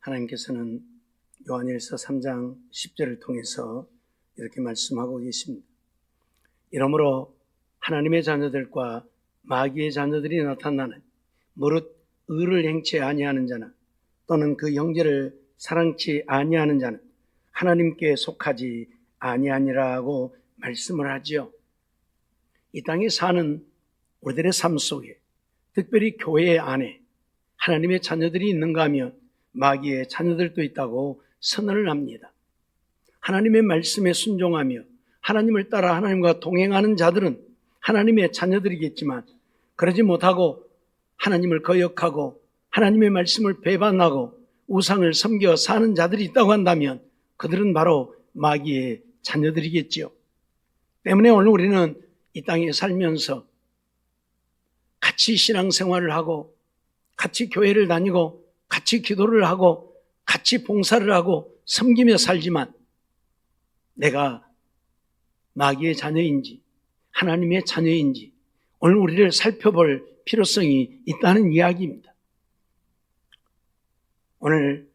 하나님께서는 요한일서 3장 10절을 통해서 이렇게 말씀하고 계십니다. 이러므로 하나님의 자녀들과 마귀의 자녀들이 나타나는 무릇 의를 행치 아니하는 자나 또는 그 형제를 사랑치 아니하는 자는 하나님께 속하지 아니하니라고 말씀을 하지요. 이 땅에 사는 우리들의 삶 속에, 특별히 교회 안에 하나님의 자녀들이 있는가 하면 마귀의 자녀들도 있다고 선언을 합니다. 하나님의 말씀에 순종하며 하나님을 따라 하나님과 동행하는 자들은 하나님의 자녀들이겠지만, 그러지 못하고 하나님을 거역하고 하나님의 말씀을 배반하고 우상을 섬겨 사는 자들이 있다고 한다면 그들은 바로 마귀의 자녀들이겠지요. 때문에 오늘 우리는 이 땅에 살면서 같이 신앙생활을 하고 같이 교회를 다니고 같이 기도를 하고 같이 봉사를 하고 섬기며 살지만 내가 마귀의 자녀인지 하나님의 자녀인지 오늘 우리를 살펴볼 필요성이 있다는 이야기입니다. 오늘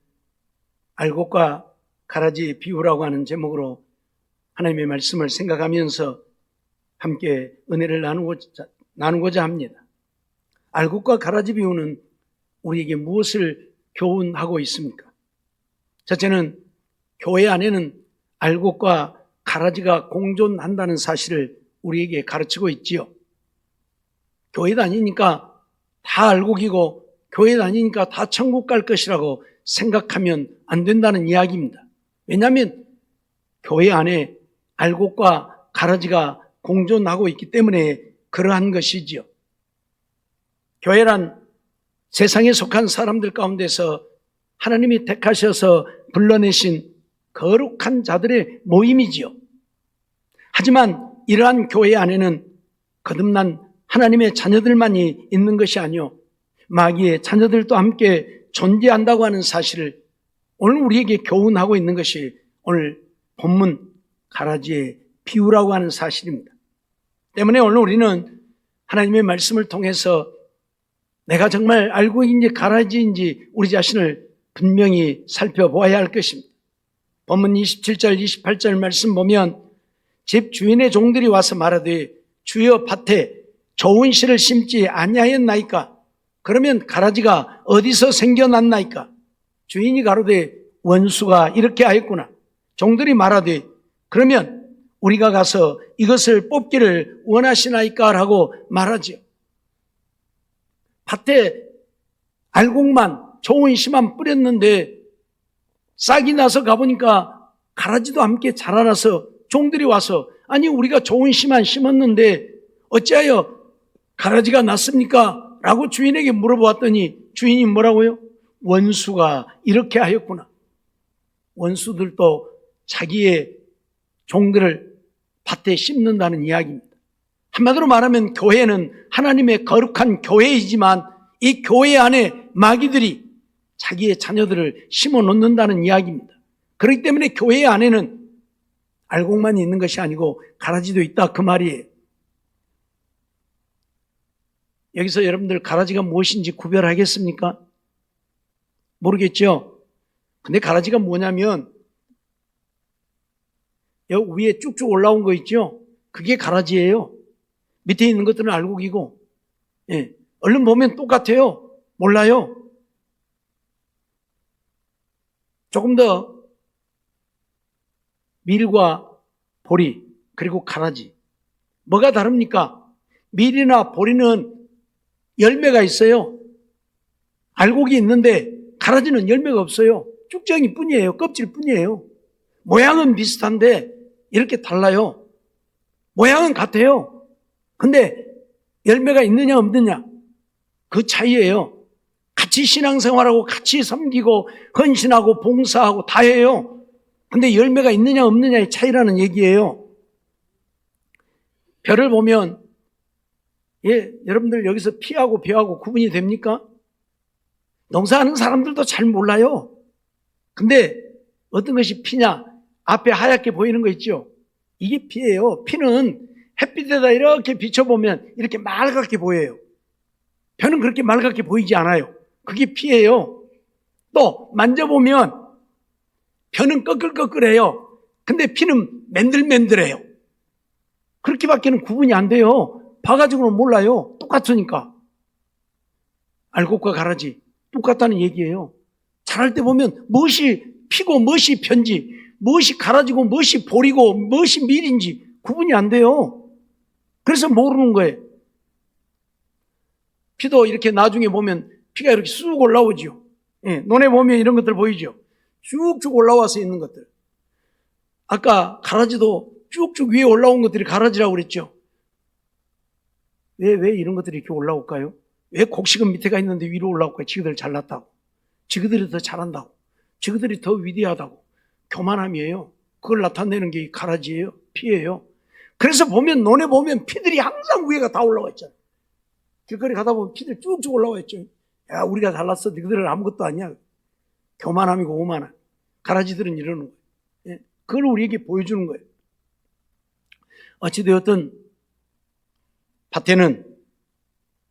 알곡과 가라지의 비유라고 하는 제목으로 하나님의 말씀을 생각하면서 함께 은혜를 나누고자 합니다. 알곡과 가라지 비유는 우리에게 무엇을 교훈하고 있습니까? 첫째는 교회 안에는 알곡과 가라지가 공존한다는 사실을 우리에게 가르치고 있지요. 교회 다니니까 다 알곡이고 교회 다니니까 다 천국 갈 것이라고 생각하면 안 된다는 이야기입니다. 왜냐하면 교회 안에 알곡과 가라지가 공존하고 있기 때문에 그러한 것이지요. 교회란 세상에 속한 사람들 가운데서 하나님이 택하셔서 불러내신 거룩한 자들의 모임이지요. 하지만 이러한 교회 안에는 거듭난 하나님의 자녀들만이 있는 것이 아니요 마귀의 자녀들도 함께 존재한다고 하는 사실을 오늘 우리에게 교훈하고 있는 것이 오늘 본문 가라지의 비유라고 하는 사실입니다. 때문에 오늘 우리는 하나님의 말씀을 통해서 내가 정말 알곡인지 가라지인지 우리 자신을 분명히 살펴보아야 할 것입니다. 본문 27절 28절 말씀 보면 집 주인의 종들이 와서 말하되 주여 밭에 좋은 씨를 심지 아니하였나이까? 그러면 가라지가 어디서 생겨났나이까? 주인이 가로되 원수가 이렇게 하였구나. 종들이 말하되 그러면 우리가 가서 이것을 뽑기를 원하시나이까? 라고 말하지요. 밭에 알곡만 좋은 씨만 뿌렸는데 싹이 나서 가보니까 가라지도 함께 자라나서 종들이 와서 아니 우리가 좋은 씨만 심었는데 어찌하여 가라지가 났습니까? 라고 주인에게 물어보았더니 주인이 뭐라고요? 원수가 이렇게 하였구나. 원수들도 자기의 종들을 밭에 심는다는 이야기입니다. 한마디로 말하면 교회는 하나님의 거룩한 교회이지만 이 교회 안에 마귀들이 자기의 자녀들을 심어 놓는다는 이야기입니다. 그렇기 때문에 교회 안에는 알곡만 있는 것이 아니고 가라지도 있다 그 말이에요. 여기서 여러분들 가라지가 무엇인지 구별하겠습니까? 모르겠죠? 근데 가라지가 뭐냐면 여기 위에 쭉쭉 올라온 거 있죠? 그게 가라지예요. 밑에 있는 것들은 알곡이고, 예. 얼른 보면 똑같아요. 몰라요. 조금 더 밀과 보리 그리고 가라지 뭐가 다릅니까? 밀이나 보리는 열매가 있어요. 알곡이 있는데 가라지는 열매가 없어요. 쭉정이 뿐이에요. 껍질 뿐이에요. 모양은 비슷한데 이렇게 달라요. 모양은 같아요. 근데 열매가 있느냐 없느냐 그 차이예요. 같이 신앙생활하고 같이 섬기고 헌신하고 봉사하고 다 해요. 근데 열매가 있느냐 없느냐의 차이라는 얘기예요. 별을 보면 여러분들 여기서 피하고 벼하고 구분이 됩니까? 농사하는 사람들도 잘 몰라요. 근데 어떤 것이 피냐? 앞에 하얗게 보이는 거 있죠? 이게 피예요. 피는 햇빛에다 이렇게 비춰보면 이렇게 맑게 보여요. 벼는 그렇게 맑게 보이지 않아요. 그게 피예요. 또 만져보면 벼는 꺼끌꺼끌해요. 근데 피는 맨들맨들해요. 그렇게밖에는 구분이 안 돼요. 봐가지고는 몰라요. 똑같으니까. 알곡과 가라지 똑같다는 얘기예요. 자랄 때 보면 무엇이 피고 무엇이 편지, 무엇이 가라지고 무엇이 볼이고 무엇이 밀인지 구분이 안 돼요. 그래서 모르는 거예요. 피도 이렇게 나중에 보면 피가 이렇게 쑥 올라오죠. 예, 논에 보면 이런 것들 보이죠. 쭉쭉 올라와서 있는 것들. 아까 가라지도 쭉쭉 위에 올라온 것들이 가라지라고 그랬죠. 왜 이런 것들이 이렇게 올라올까요? 왜 곡식은 밑에가 있는데 위로 올라올까요? 지그들 잘났다고. 지그들이 더 잘한다고. 지그들이 더 위대하다고. 교만함이에요. 그걸 나타내는 게 가라지예요. 피예요. 그래서 보면 논에 보면 피들이 항상 위에가 다 올라와 있잖아요. 길거리 가다 보면 피들 쭉쭉 올라와 있죠. 야, 우리가 잘났어. 너희들은 아무것도 아니야. 교만함이고 오만함. 가라지들은 이러는 거예요. 예? 그걸 우리에게 보여주는 거예요. 어찌되었든 밭에는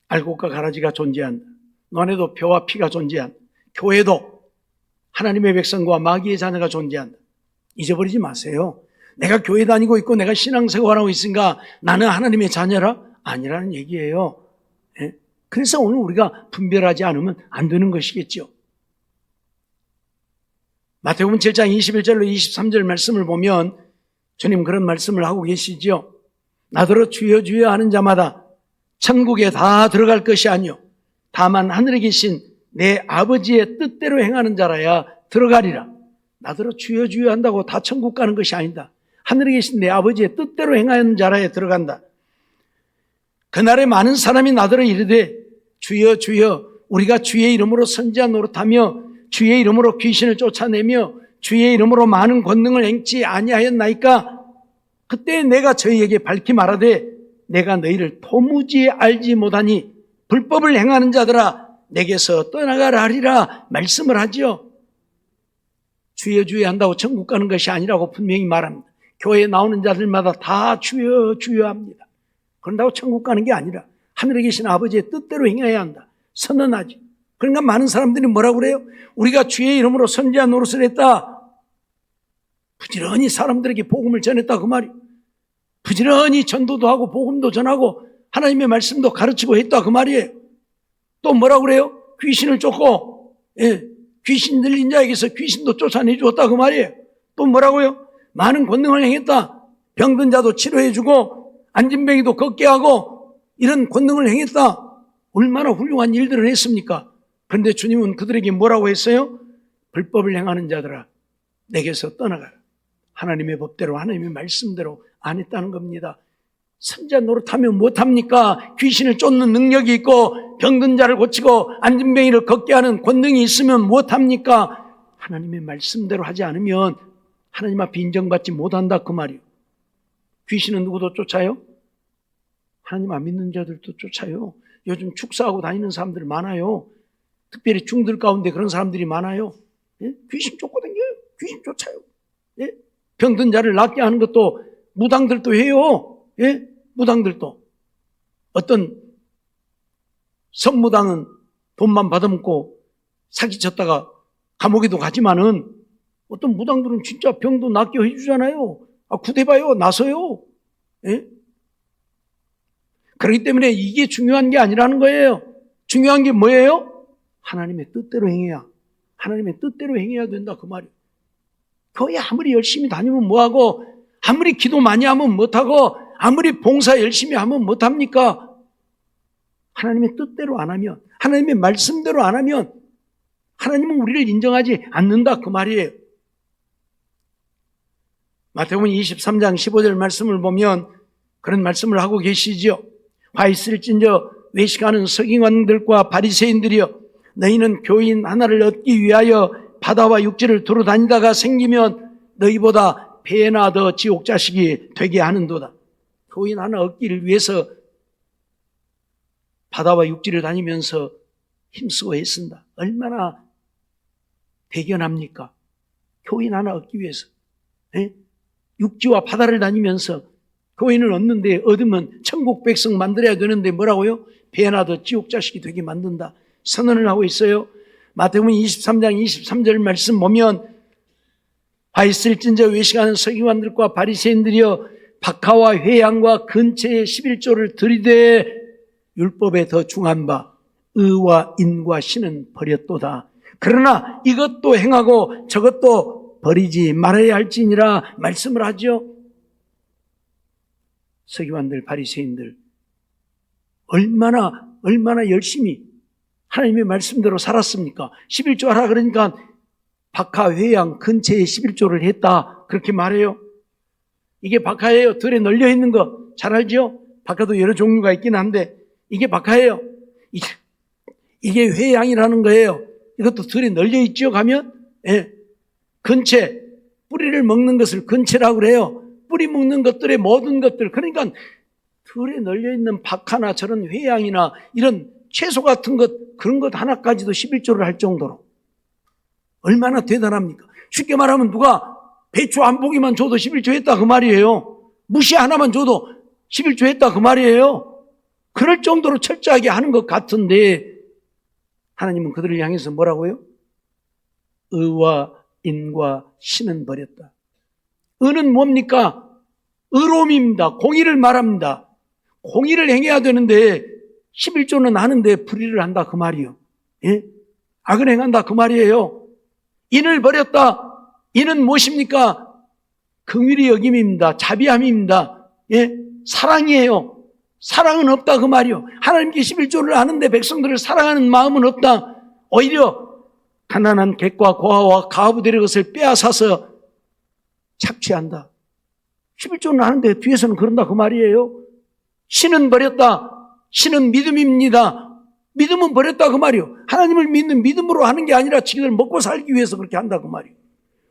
알곡과 가라지가 존재한다. 논에도 벼와 피가 존재한다. 교회도 하나님의 백성과 마귀의 자녀가 존재한다. 잊어버리지 마세요. 내가 교회 다니고 있고 내가 신앙생활하고 있으니까 나는 하나님의 자녀라? 아니라는 얘기예요. 예? 그래서 오늘 우리가 분별하지 않으면 안 되는 것이겠죠. 마태복음 7장 21절로 23절 말씀을 보면 주님 그런 말씀을 하고 계시죠. 나더러 주여 주여 하는 자마다 천국에 다 들어갈 것이 아니요 다만 하늘에 계신 내 아버지의 뜻대로 행하는 자라야 들어가리라. 나더러 주여 주여 한다고 다 천국 가는 것이 아니다. 하늘에 계신 내 아버지의 뜻대로 행하는 자라야 들어간다. 그날에 많은 사람이 나더러 이르되 주여 주여 우리가 주의 이름으로 선지자 노릇하며 주의 이름으로 귀신을 쫓아내며 주의 이름으로 많은 권능을 행치 아니하였나이까. 그때 내가 저희에게 밝히 말하되 내가 너희를 도무지 알지 못하니 불법을 행하는 자들아 내게서 떠나가라 하리라 말씀을 하지요. 주여 주여 한다고 천국 가는 것이 아니라고 분명히 말합니다. 교회에 나오는 자들마다 다 주여 주여 합니다. 그런다고 천국 가는 게 아니라 하늘에 계신 아버지의 뜻대로 행해야 한다. 선언하지. 그러니까 많은 사람들이 뭐라고 그래요? 우리가 주의 이름으로 선지자 노릇을 했다. 부지런히 사람들에게 복음을 전했다 그 말이에요. 부지런히 전도도 하고 복음도 전하고 하나님의 말씀도 가르치고 했다 그 말이에요. 또 뭐라고 그래요? 귀신을 쫓고 귀신 들린 자에게서 귀신도 쫓아내 주었다 그 말이에요. 또 뭐라고요? 많은 권능을 행했다. 병든 자도 치료해주고 안진뱅이도 걷게 하고 이런 권능을 행했다. 얼마나 훌륭한 일들을 했습니까? 그런데 주님은 그들에게 뭐라고 했어요? 불법을 행하는 자들아 내게서 떠나가라. 하나님의 법대로 하나님의 말씀대로 안 했다는 겁니다. 선지자 노릇하면 못합니까? 귀신을 쫓는 능력이 있고 병든 자를 고치고 안진뱅이를 걷게 하는 권능이 있으면 못합니까? 하나님의 말씀대로 하지 않으면 하나님 앞에 인정받지 못한다 그 말이에요. 귀신은 누구도 쫓아요? 하나님 안 믿는 자들도 쫓아요. 요즘 축사하고 다니는 사람들 많아요. 특별히 중들 가운데 그런 사람들이 많아요. 예? 귀신 쫓고 다녀요. 귀신 쫓아요. 예? 병든 자를 낫게 하는 것도 무당들도 해요. 예? 무당들도. 어떤 선무당은 돈만 받아먹고 사기쳤다가 감옥에도 가지만은 어떤 무당들은 진짜 병도 낫게 해주잖아요. 구대봐요. 나서요. 예? 그렇기 때문에 이게 중요한 게 아니라는 거예요. 중요한 게 뭐예요? 하나님의 뜻대로 행해야. 하나님의 뜻대로 행해야 된다 그 말이에요. 교회 아무리 열심히 다니면 뭐하고 아무리 기도 많이 하면 못하고 아무리 봉사 열심히 하면 못합니까? 하나님의 뜻대로 안 하면 하나님의 말씀대로 안 하면 하나님은 우리를 인정하지 않는다 그 말이에요. 마태복음 23장 15절 말씀을 보면 그런 말씀을 하고 계시죠. 화 있을진저 외식하는 서기관들과 바리새인들이여 너희는 교인 하나를 얻기 위하여 바다와 육지를 두루 다니다가 생기면 너희보다 배나 더 지옥 자식이 되게 하는도다. 교인 하나 얻기를 위해서 바다와 육지를 다니면서 힘쓰고 애쓴다. 얼마나 대견합니까? 교인 하나 얻기 위해서. 에? 육지와 바다를 다니면서 교인을 얻는데 얻으면 천국 백성 만들어야 되는데 뭐라고요? 배나 더 지옥 자식이 되게 만든다. 선언을 하고 있어요. 마태복음 23장 23절 말씀 보면 화 있을진저 외식하는 서기관들과 바리새인들이여 박하와 회양과 근처에 11조를 들이되 율법에 더 중한 바 의와 인과 신은 버렸도다. 그러나 이것도 행하고 저것도 버리지 말아야 할지니라 말씀을 하죠. 서기관들 바리새인들 얼마나 열심히 하나님의 말씀대로 살았습니까? 11조 하라 그러니까 박하 회양 근처에 11조를 했다 그렇게 말해요. 이게 박하예요. 들에 널려 있는 거 잘 알죠? 박하도 여러 종류가 있긴 한데 이게 박하예요. 이게 회양이라는 거예요. 이것도 들에 널려 있죠. 가면 근체, 뿌리를 먹는 것을 근체라고 그래요. 뿌리 먹는 것들의 모든 것들, 그러니까 들에 널려 있는 박하나 저런 회양이나 이런 채소 같은 것, 그런 것 하나까지도 11조를 할 정도로 얼마나 대단합니까? 쉽게 말하면 누가 배추 한 포기만 줘도 11조 했다 그 말이에요. 무시 하나만 줘도 11조 했다 그 말이에요. 그럴 정도로 철저하게 하는 것 같은데 하나님은 그들을 향해서 뭐라고요? 의와 인과 신은 버렸다. 의는 뭡니까? 의로움입니다. 공의를 말합니다. 공의를 행해야 되는데 11조는 하는데 불의를 한다 그 말이에요. 예? 악을 행한다 그 말이에요. 인을 버렸다. 인은 무엇입니까? 긍휼히 여김입니다. 자비함입니다. 예? 사랑이에요. 사랑은 없다 그 말이요. 하나님께 11조를 하는데 백성들을 사랑하는 마음은 없다. 오히려 가난한 객과 고아와 가부들의 것을 빼앗아서 착취한다. 11조는 하는데 뒤에서는 그런다 그 말이에요. 신은 버렸다. 신은 믿음입니다. 믿음은 버렸다 그 말이요. 하나님을 믿는 믿음으로 하는 게 아니라 지들 먹고 살기 위해서 그렇게 한다 그 말이요.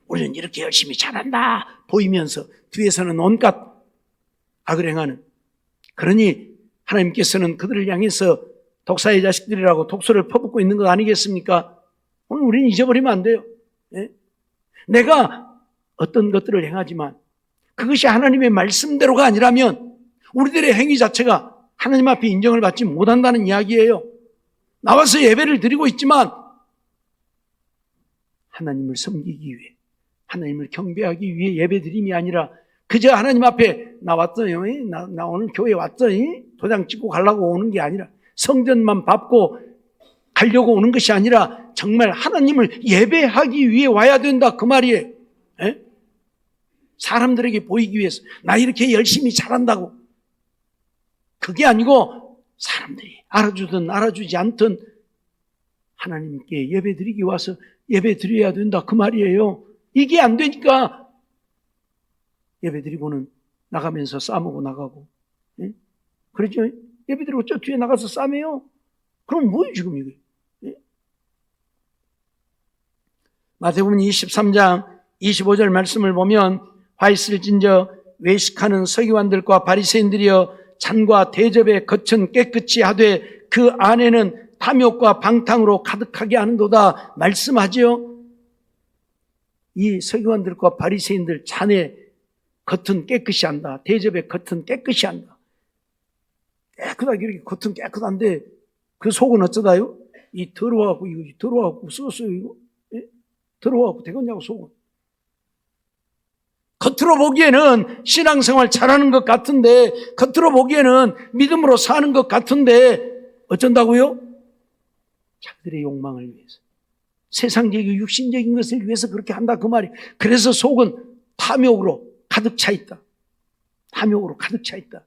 우리는 이렇게 열심히 잘한다 보이면서 뒤에서는 온갖 악을 행하는. 그러니 하나님께서는 그들을 향해서 독사의 자식들이라고 독소를 퍼붓고 있는 것 아니겠습니까? 오늘 우리는 잊어버리면 안 돼요. 예? 내가 어떤 것들을 행하지만 그것이 하나님의 말씀대로가 아니라면 우리들의 행위 자체가 하나님 앞에 인정을 받지 못한다는 이야기예요. 나와서 예배를 드리고 있지만 하나님을 섬기기 위해, 하나님을 경배하기 위해 예배 드림이 아니라 그저 하나님 앞에 나 오늘 교회 왔더니 도장 찍고 가려고 오는 게 아니라 성전만 밟고 가려고 오는 것이 아니라 정말 하나님을 예배하기 위해 와야 된다 그 말이에요. 에? 사람들에게 보이기 위해서 나 이렇게 열심히 잘한다고. 그게 아니고 사람들이 알아주든 알아주지 않든 하나님께 예배 드리기 와서 예배 드려야 된다 그 말이에요. 이게 안 되니까 예배 드리고는 나가면서 싸먹고 나가고. 예? 그러죠? 예배 드리고 저 뒤에 나가서 싸매요. 그럼 뭐예요 지금 이게? 예? 마태복음 23장 25절 말씀을 보면 화 있을진저 외식하는 서기관들과 바리새인들이여 잔과 대접에 겉은 깨끗이 하되 그 안에는 탐욕과 방탕으로 가득하게 하는도다 말씀하지요. 이 서기관들과 바리새인들 잔에 겉은 깨끗이 한다. 대접에 겉은 깨끗이 한다. 깨끗하게 이렇게 겉은 깨끗한데 그 속은 어쩌다요? 이 더러워갖고 이거 더러워갖고 썩었어요 이거. 예? 더러워갖고 되겠냐고 속은. 겉으로 보기에는 신앙생활 잘하는 것 같은데 겉으로 보기에는 믿음으로 사는 것 같은데 어쩐다고요? 자기들의 욕망을 위해서 세상적이고 육신적인 것을 위해서 그렇게 한다 그 말이에요. 그래서 속은 탐욕으로 가득 차 있다. 탐욕으로 가득 차 있다.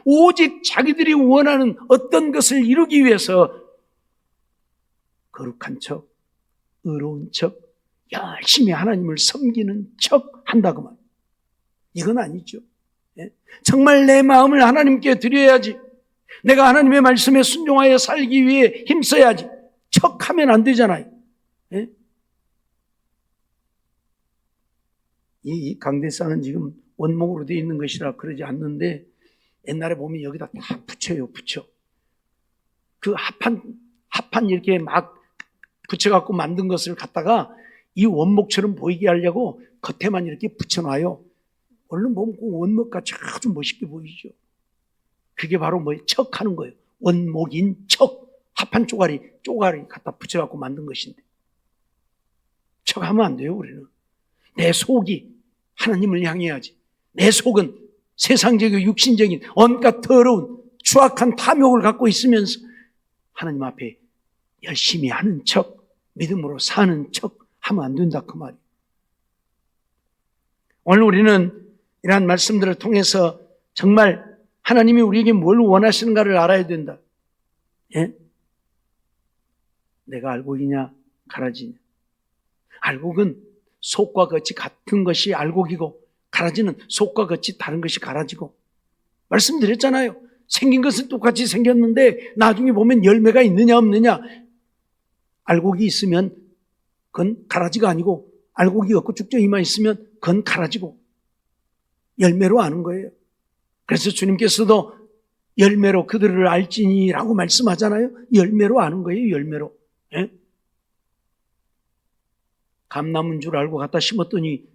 오직 자기들이 원하는 어떤 것을 이루기 위해서 거룩한 척, 의로운 척, 열심히 하나님을 섬기는 척 한다 그 말이에요. 이건 아니죠. 예? 정말 내 마음을 하나님께 드려야지. 내가 하나님의 말씀에 순종하여 살기 위해 힘써야지. 척하면 안 되잖아요. 예? 이 강대상은 지금 원목으로 되어 있는 것이라 그러지 않는데 옛날에 보면 여기다 다 붙여요. 붙여. 그 합판 이렇게 막 붙여갖고 만든 것을 갖다가 이 원목처럼 보이게 하려고 겉에만 이렇게 붙여놔요. 얼른 보면 그 원목같이 아주 멋있게 보이죠. 그게 바로 뭐예요? 척하는 거예요. 원목인 척. 합판 쪼가리 갖다 붙여갖고 만든 것인데. 척하면 안 돼요. 우리는 내 속이 하나님을 향해야지. 내 속은 세상적이고 육신적인 온갖 더러운 추악한 탐욕을 갖고 있으면서 하나님 앞에 열심히 하는 척, 믿음으로 사는 척 하면 안 된다 그 말이에요. 오늘 우리는 이러한 말씀들을 통해서 정말 하나님이 우리에게 뭘 원하시는가를 알아야 된다. 예? 내가 알곡이냐 가라지냐. 알곡은 속과 겉이 같은 것이 알곡이고 가라지는 속과 겉이 다른 것이 가라지고, 말씀드렸잖아요. 생긴 것은 똑같이 생겼는데 나중에 보면 열매가 있느냐 없느냐. 알곡이 있으면 그건 가라지가 아니고, 알곡이 없고 쭉정이만 있으면 그건 가라지고, 열매로 아는 거예요. 그래서 주님께서도 열매로 그들을 알지니라고 말씀하잖아요. 열매로 아는 거예요. 열매로. 예? 감나무인 줄 알고 갖다 심었더니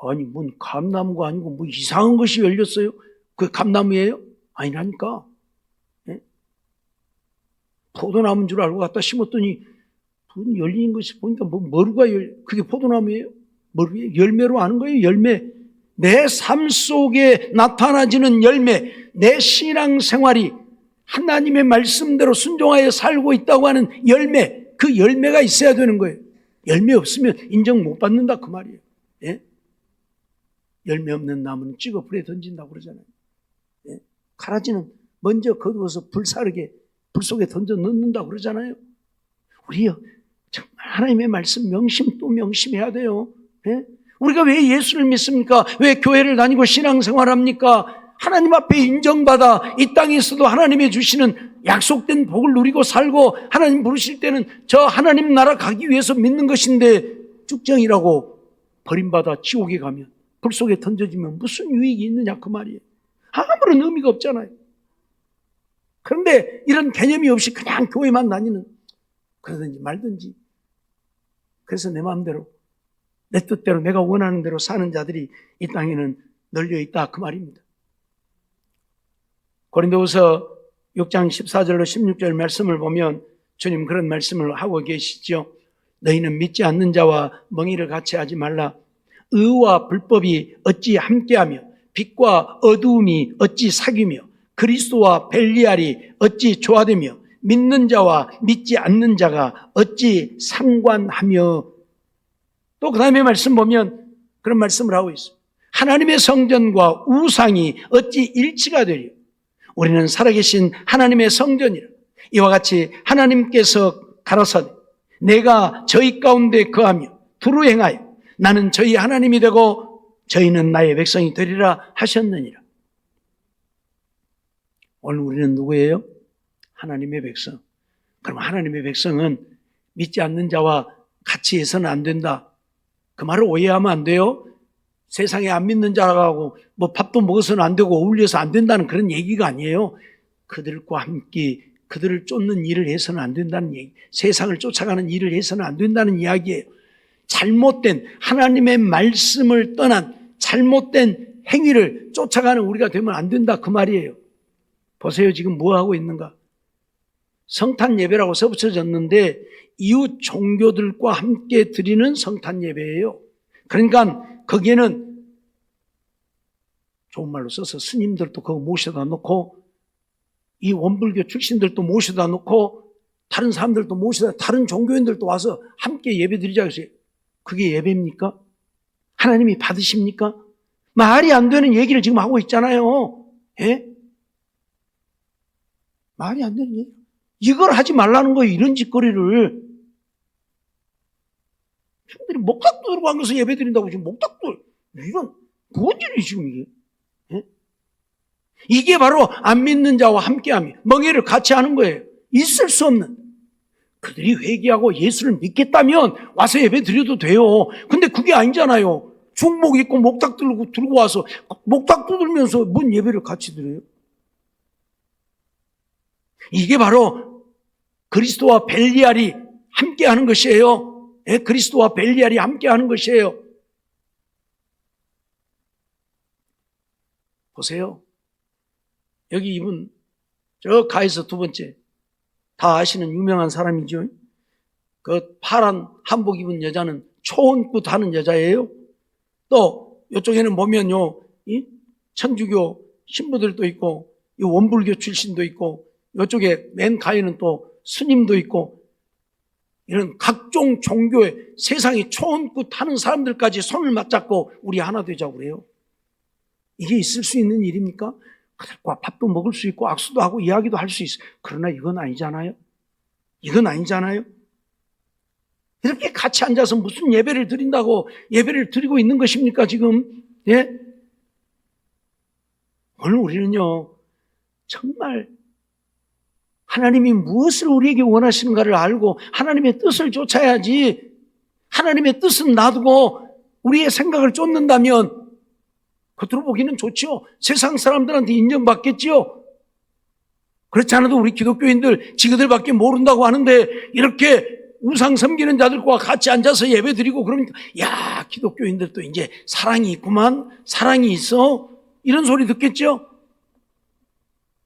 아니 뭔 감나무가 아니고 뭐 이상한 것이 열렸어요. 그게 감나무예요? 아니라니까. 예? 포도나무인 줄 알고 갖다 심었더니 열린 것이 보니까 뭐 머루가 그게 포도나무예요? 머루예요? 열매로 아는 거예요. 열매. 내 삶 속에 나타나지는 열매, 내 신앙생활이 하나님의 말씀대로 순종하여 살고 있다고 하는 열매, 그 열매가 있어야 되는 거예요. 열매 없으면 인정 못 받는다 그 말이에요. 예? 열매 없는 나무는 찍어 불에 던진다고 그러잖아요. 예? 가라지는 먼저 거두어서 불사르게 불 속에 던져 넣는다고 그러잖아요. 우리요 정말 하나님의 말씀 명심 또 명심해야 돼요. 예? 우리가 왜 예수를 믿습니까? 왜 교회를 다니고 신앙생활합니까? 하나님 앞에 인정받아 이 땅에 있어도 하나님이 주시는 약속된 복을 누리고 살고, 하나님 부르실 때는 저 하나님 나라 가기 위해서 믿는 것인데 쭉정이라고 버림받아 지옥에 가면, 불 속에 던져지면 무슨 유익이 있느냐 그 말이에요. 아무런 의미가 없잖아요. 그런데 이런 개념이 없이 그냥 교회만 다니는, 그러든지 말든지, 그래서 내 마음대로 내 뜻대로 내가 원하는 대로 사는 자들이 이 땅에는 널려 있다 그 말입니다. 고린도후서 6장 14절로 16절 말씀을 보면 주님 그런 말씀을 하고 계시죠. 너희는 믿지 않는 자와 멍에를 같이 하지 말라. 의와 불법이 어찌 함께하며 빛과 어두움이 어찌 사귀며 그리스도와 벨리알이 어찌 조화되며 믿는 자와 믿지 않는 자가 어찌 상관하며. 또 그 다음에 말씀 보면 그런 말씀을 하고 있어요. 하나님의 성전과 우상이 어찌 일치가 되리요. 우리는 살아계신 하나님의 성전이라. 이와 같이 하나님께서 가라사대 내가 저희 가운데 거하며 두루 행하여 나는 저희 하나님이 되고 저희는 나의 백성이 되리라 하셨느니라. 오늘 우리는 누구예요? 하나님의 백성. 그럼 하나님의 백성은 믿지 않는 자와 같이 해서는 안 된다. 그 말을 오해하면 안 돼요. 세상에 안 믿는 자라고 뭐 밥도 먹어서는 안 되고 어울려서 안 된다는 그런 얘기가 아니에요. 그들과 함께 그들을 쫓는 일을 해서는 안 된다는 얘기, 세상을 쫓아가는 일을 해서는 안 된다는 이야기예요. 잘못된 하나님의 말씀을 떠난 잘못된 행위를 쫓아가는 우리가 되면 안 된다 그 말이에요. 보세요, 지금 뭐 하고 있는가? 성탄 예배라고 써붙여졌는데 이웃 종교들과 함께 드리는 성탄 예배예요. 그러니까 거기에는 좋은 말로 써서 스님들도 그거 모셔다 놓고 이 원불교 출신들도 모셔다 놓고 다른 사람들도 모셔다, 다른 종교인들도 와서 함께 예배 드리자 그랬어요. 그게 예배입니까? 하나님이 받으십니까? 말이 안 되는 얘기를 지금 하고 있잖아요. 예? 말이 안 되는 얘기. 이걸 하지 말라는 거예요. 이런 짓거리를. 형들이 목탁도 들고 앉아서 예배 드린다고 지금 목탁도, 이런, 뭔 일이 지금 이게? 예? 이게 바로 안 믿는 자와 함께하며 멍에를 같이 하는 거예요. 있을 수 없는. 그들이 회개하고 예수를 믿겠다면 와서 예배 드려도 돼요. 근데 그게 아니잖아요. 중복 입고 목탁 들고 와서 목탁 두들면서 뭔 예배를 같이 드려요? 이게 바로 그리스도와 벨리알이 함께하는 것이에요. 예, 그리스도와 벨리알이 함께하는 것이에요. 보세요. 여기 이분 저 가에서 두 번째 다 아시는 유명한 사람이죠. 그 파란 한복 입은 여자는 초원굿 하는 여자예요. 또 이쪽에는 보면요, 이 천주교 신부들도 있고, 이 원불교 출신도 있고, 이쪽에 맨 가에는 또 스님도 있고, 이런 각종 종교의 세상에 초원굿 하는 사람들까지 손을 맞잡고 우리 하나 되자고 그래요. 이게 있을 수 있는 일입니까? 그들과 밥도 먹을 수 있고 악수도 하고 이야기도 할 수 있어요. 그러나 이건 아니잖아요. 이건 아니잖아요. 이렇게 같이 앉아서 무슨 예배를 드린다고 예배를 드리고 있는 것입니까 지금? 예? 오늘 우리는요 정말 하나님이 무엇을 우리에게 원하시는가를 알고 하나님의 뜻을 쫓아야지, 하나님의 뜻은 놔두고 우리의 생각을 쫓는다면 겉으로 보기는 좋죠. 세상 사람들한테 인정받겠죠. 그렇지 않아도 우리 기독교인들 지그들밖에 모른다고 하는데 이렇게 우상 섬기는 자들과 같이 앉아서 예배 드리고 그러니까 야, 기독교인들도 이제 사랑이 있구만, 사랑이 있어, 이런 소리 듣겠죠.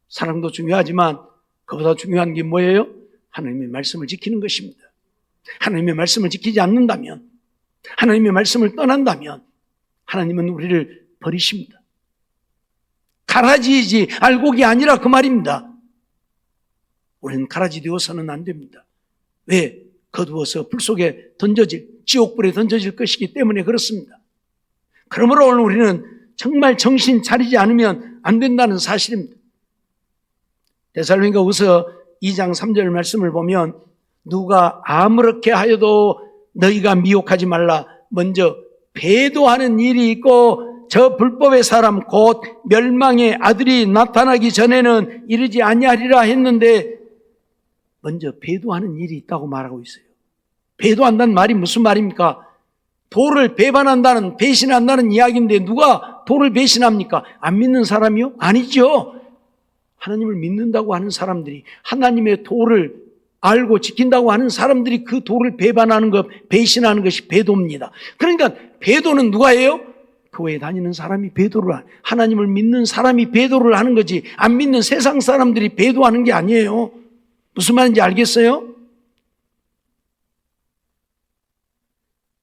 사랑도 중요하지만 그보다 중요한 게 뭐예요? 하나님의 말씀을 지키는 것입니다. 하나님의 말씀을 지키지 않는다면, 하나님의 말씀을 떠난다면 하나님은 우리를 버리십니다. 가라지이지 알곡이 아니라 그 말입니다. 우리는 가라지 되어서는 안 됩니다. 왜? 거두어서 불 속에 던져질, 지옥불에 던져질 것이기 때문에 그렇습니다. 그러므로 오늘 우리는 정말 정신 차리지 않으면 안 된다는 사실입니다. 데살로니가후서 2장 3절 말씀을 보면 누가 아무렇게 하여도 너희가 미혹하지 말라. 먼저 배도하는 일이 있고 저 불법의 사람 곧 멸망의 아들이 나타나기 전에는 이르지 아니하리라 했는데 먼저 배도하는 일이 있다고 말하고 있어요. 배도한다는 말이 무슨 말입니까? 도를 배반한다는, 배신한다는 이야기인데 누가 도를 배신합니까? 안 믿는 사람이요? 아니죠. 하나님을 믿는다고 하는 사람들이, 하나님의 도를 알고 지킨다고 하는 사람들이 그 도를 배반하는 것, 배신하는 것이 배도입니다. 그러니까 배도는 누가 해요? 교회에 다니는 사람이 배도를 하는, 하나님을 믿는 사람이 배도를 하는 거지 안 믿는 세상 사람들이 배도하는 게 아니에요. 무슨 말인지 알겠어요?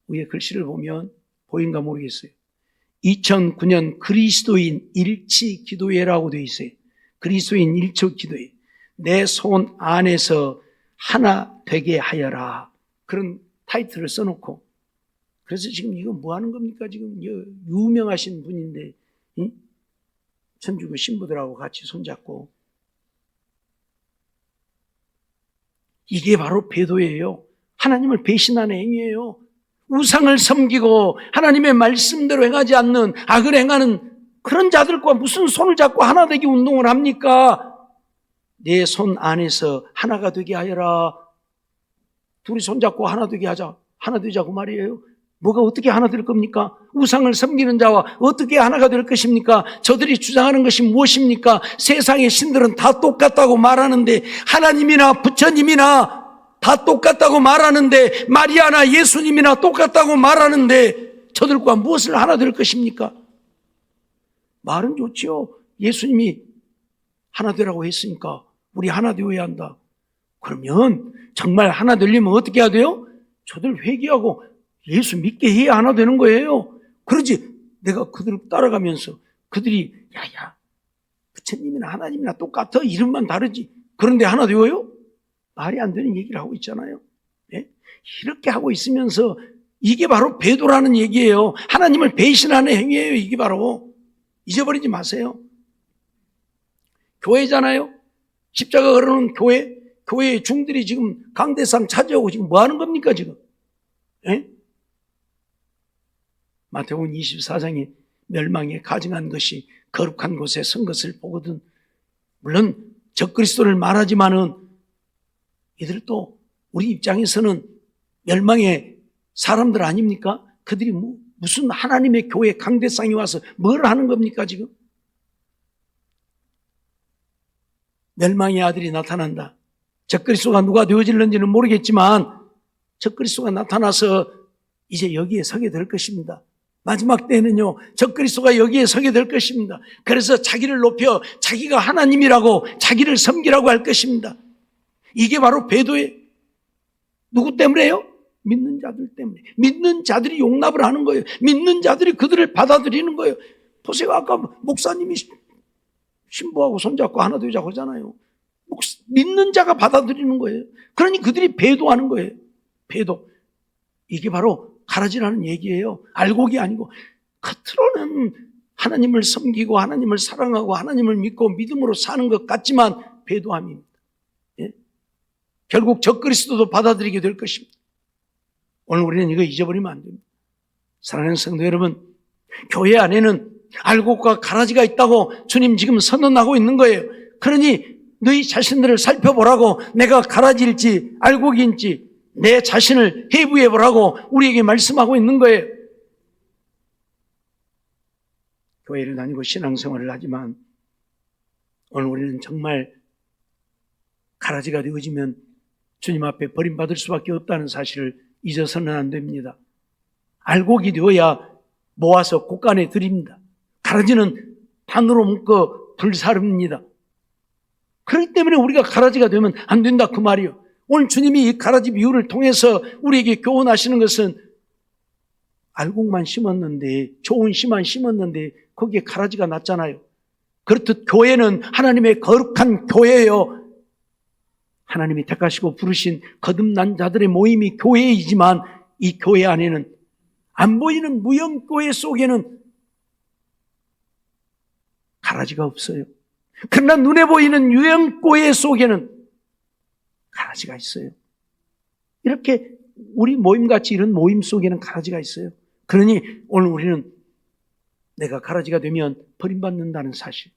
위에 글씨를 보면 보인가 모르겠어요. 2009년 그리스도인 일치 기도회라고 되어 있어요. 그리스도인 일치 기도회. 내 손 안에서 하나 되게 하여라. 그런 타이틀을 써놓고. 그래서 지금 이거 뭐 하는 겁니까? 지금 유명하신 분인데, 응? 천주교 신부들하고 같이 손잡고. 이게 바로 배도예요. 하나님을 배신하는 행위예요. 우상을 섬기고 하나님의 말씀대로 행하지 않는, 악을 행하는 그런 자들과 무슨 손을 잡고 하나 되기 운동을 합니까? 내 손 안에서 하나가 되게 하여라. 둘이 손잡고 하나 되게 하자. 하나 되자고 말이에요. 뭐가 어떻게 하나 될 겁니까? 우상을 섬기는 자와 어떻게 하나가 될 것입니까? 저들이 주장하는 것이 무엇입니까? 세상의 신들은 다 똑같다고 말하는데, 하나님이나 부처님이나 다 똑같다고 말하는데, 마리아나 예수님이나 똑같다고 말하는데 저들과 무엇을 하나 될 것입니까? 말은 좋지요. 예수님이 하나 되라고 했으니까 우리 하나 되어야 한다. 그러면 정말 하나 되려면 어떻게 해야 돼요? 저들 회개하고 예수 믿게 해야 하나 되는 거예요. 그러지 내가 그들을 따라가면서 그들이 야야 부처님이나 하나님이나 똑같아, 이름만 다르지, 그런데 하나 되어요? 말이 안 되는 얘기를 하고 있잖아요. 네? 이렇게 하고 있으면서 이게 바로 배도라는 얘기예요. 하나님을 배신하는 행위예요. 이게 바로. 잊어버리지 마세요. 교회잖아요. 십자가 걸어놓은 교회, 교회의 중들이 지금 강대상 차지하고 지금 뭐 하는 겁니까 지금? 예? 마태복음 24장에 멸망에 가증한 것이 거룩한 곳에 선 것을 보거든. 물론 적그리스도를 말하지만은 이들도 우리 입장에서는 멸망의 사람들 아닙니까? 그들이 무슨 하나님의 교회 강대상이 와서 뭘 하는 겁니까 지금? 멸망의 아들이 나타난다. 적그리스도가 누가 되어질는지는 모르겠지만 적그리스도가 나타나서 이제 여기에 서게 될 것입니다. 마지막 때는요, 적그리스도가 여기에 서게 될 것입니다. 그래서 자기를 높여 자기가 하나님이라고 자기를 섬기라고 할 것입니다. 이게 바로 배도예요. 누구 때문에요? 믿는 자들 때문에. 믿는 자들이 용납을 하는 거예요. 믿는 자들이 그들을 받아들이는 거예요. 보세요. 아까 목사님이 신부하고 손잡고 하나 되자고 하잖아요. 믿는 자가 받아들이는 거예요. 그러니 그들이 배도하는 거예요. 배도. 이게 바로 가라지라는 얘기예요. 알곡이 아니고. 겉으로는 하나님을 섬기고 하나님을 사랑하고 하나님을 믿고 믿음으로 사는 것 같지만 배도함입니다. 예? 결국 적그리스도도 받아들이게 될 것입니다. 오늘 우리는 이거 잊어버리면 안 됩니다. 사랑하는 성도 여러분, 교회 안에는 알곡과 가라지가 있다고 주님 지금 선언하고 있는 거예요. 그러니 너희 자신들을 살펴보라고, 내가 가라지일지 알곡인지 내 자신을 해부해 보라고 우리에게 말씀하고 있는 거예요. 교회를 다니고 신앙생활을 하지만 오늘 우리는 정말 가라지가 되어지면 주님 앞에 버림받을 수밖에 없다는 사실을 잊어서는 안 됩니다. 알곡이 되어야 모아서 곳간에 드립니다. 가라지는 단으로 묶어 불사릅니다. 그렇기 때문에 우리가 가라지가 되면 안 된다 그 말이요. 오늘 주님이 이 가라지 비유를 통해서 우리에게 교훈하시는 것은 알곡만 심었는데, 좋은 씨만 심었는데 거기에 가라지가 났잖아요. 그렇듯 교회는 하나님의 거룩한 교회예요. 하나님이 택하시고 부르신 거듭난 자들의 모임이 교회이지만 이 교회 안에는 안 보이는 무형교회 속에는 가라지가 없어요. 그러나 눈에 보이는 유형교회 속에는 가라지가 있어요. 이렇게 우리 모임같이 이런 모임 속에는 가라지가 있어요. 그러니 오늘 우리는 내가 가라지가 되면 버림받는다는 사실,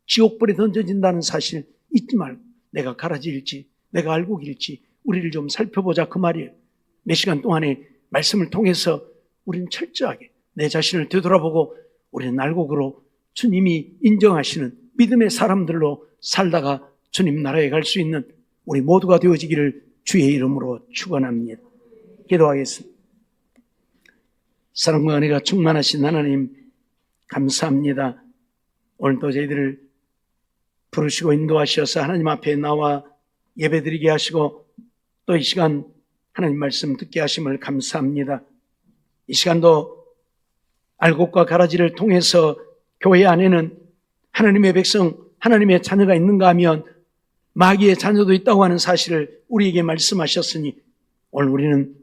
지옥불에 던져진다는 사실 잊지 말고 내가 가라지일지 내가 알곡일지 우리를 좀 살펴보자 그 말이에요. 몇 시간 동안에 말씀을 통해서 우리는 철저하게 내 자신을 되돌아보고 우리는 알곡으로 주님이 인정하시는 믿음의 사람들로 살다가 주님 나라에 갈 수 있는 우리 모두가 되어지기를 주의 이름으로 축원합니다. 기도하겠습니다. 사랑과 은혜가 충만하신 하나님 감사합니다. 오늘도 저희들을 부르시고 인도하셔서 하나님 앞에 나와 예배드리게 하시고 또 이 시간 하나님 말씀 듣게 하심을 감사합니다. 이 시간도 알곡과 가라지를 통해서 교회 안에는 하나님의 백성, 하나님의 자녀가 있는가 하면 마귀의 자녀도 있다고 하는 사실을 우리에게 말씀하셨으니 오늘 우리는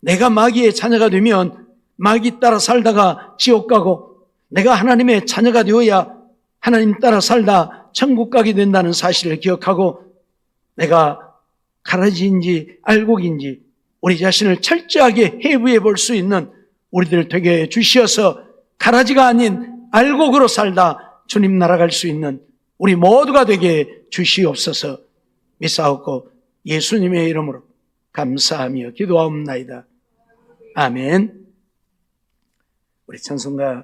내가 마귀의 자녀가 되면 마귀 따라 살다가 지옥 가고 내가 하나님의 자녀가 되어야 하나님 따라 살다 천국 가게 된다는 사실을 기억하고 내가 가라지인지 알곡인지 우리 자신을 철저하게 해부해 볼 수 있는 우리들 되게 해 주시어서 가라지가 아닌 알곡으로 살다 주님 나라 갈 수 있는 우리 모두가 되게 주시옵소서. 믿사옵고 예수님의 이름으로 감사하며 기도하옵나이다. 아멘. 우리 찬송가